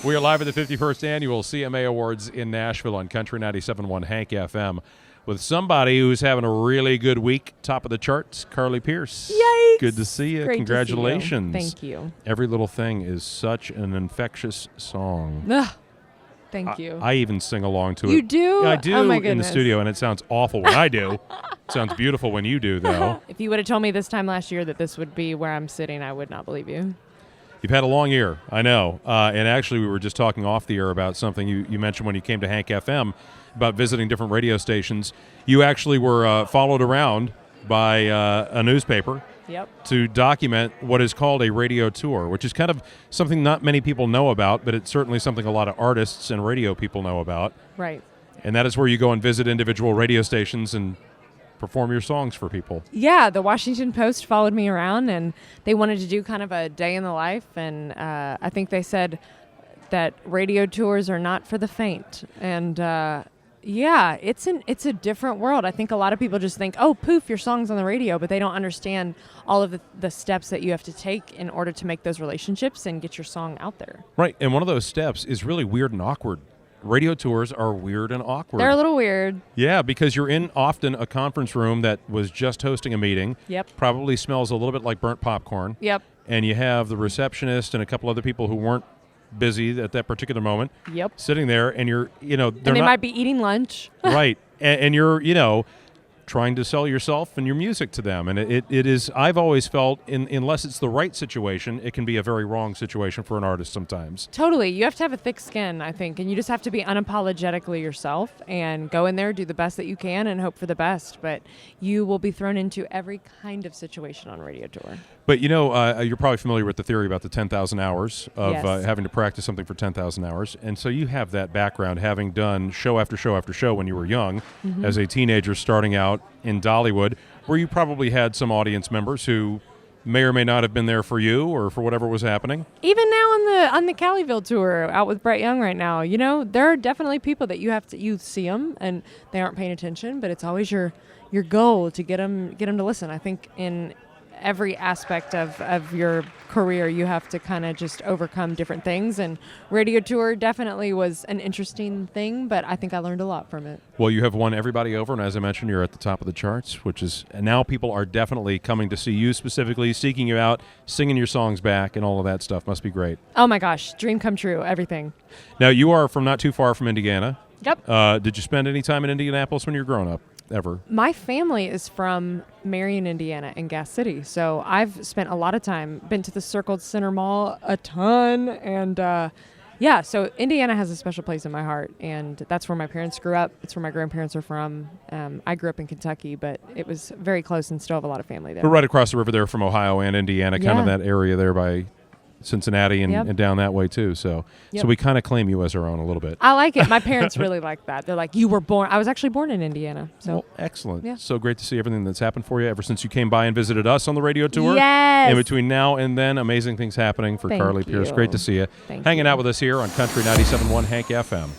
We are live at the 51st Annual CMA Awards in Nashville on Country 97.1 Hank FM with somebody who's having a really good week, top of the charts, Carly Pearce. Yikes! Good to see you. Great Congratulations. To see you. Thank you. Every Little Thing is such an infectious song. Ugh. Thank you. I even sing along to it. You do? I do Oh my in the goodness. studio, and it sounds awful when I do. It sounds beautiful when you do, though. If you would have told me this time last year that this would be where I'm sitting, I would not believe you. You've had a long year, I know. And actually, we were just talking off the air about something you mentioned when you came to Hank FM about visiting different radio stations. You actually were followed around by a newspaper to document what is called a radio tour, which is kind of something not many people know about, but it's certainly something a lot of artists and radio people know about. Right. And that is where you go and visit individual radio stations and perform your songs for people. Yeah, the Washington Post followed me around, and they wanted to do kind of a day in the life, and I think they said that radio tours are not for the faint. And yeah, it's a different world. I think a lot of people just think, oh, poof, your song's on the radio, but they don't understand all of the steps that you have to take in order to make those relationships and get your song out there. Right, and one of those steps is really weird and awkward. Radio tours are weird and awkward. They're a little weird. Yeah, because you're in often a conference room that was just hosting a meeting. Yep. Probably smells a little bit like burnt popcorn. Yep. And you have the receptionist and a couple other people who weren't busy at that particular moment. Yep. Sitting there, and you're, they're and they might be eating lunch. Right. And you're, trying to sell yourself and your music to them. And it is, I've always felt, unless it's the right situation, it can be a very wrong situation for an artist sometimes. Totally. You have to have a thick skin, I think, and you just have to be unapologetically yourself and go in there, do the best that you can, and hope for the best. But you will be thrown into every kind of situation on a radio tour. But, you're probably familiar with the theory about the 10,000 hours of Yes. having to practice something for 10,000 hours. And so you have that background, having done show after show after show when you were young, as a teenager starting out in Dollywood, where you probably had some audience members who may or may not have been there for you or for whatever was happening. Even now on the Calliville tour, out with Brett Young right now, there are definitely people that you see them and they aren't paying attention, but it's always your goal to get them to listen. I think in every aspect of your career, you have to kind of just overcome different things, and radio tour definitely was an interesting thing, but I think I learned a lot from it. Well, you have won everybody over, and as I mentioned, you're at the top of the charts, and now people are definitely coming to see you specifically, seeking you out, singing your songs back, and all of that stuff. Must be great. Oh my gosh, dream come true, everything. Now, you are from not too far from Indiana. Yep. Did you spend any time in Indianapolis when you were growing up, ever? My family is from Marion, Indiana, in Gas City. So I've spent a lot of time, been to the Circle Center Mall a ton. And so Indiana has a special place in my heart. And that's where my parents grew up. It's where my grandparents are from. I grew up in Kentucky, but it was very close and still have a lot of family there. We're right across the river there from Ohio and Indiana, kind of that area there by Cincinnati and down that way too. So we kind of claim you as our own a little bit. I like it. My parents really like that. They're like, you were born. I was actually born in Indiana. So well, excellent. Yeah. So great to see everything that's happened for you ever since you came by and visited us on the radio tour. Yes. And between now and then, amazing things happening for Thank Carly Pearce. you. Great to see you. Thank Hanging you. out with us here on Country 97.1 Hank FM.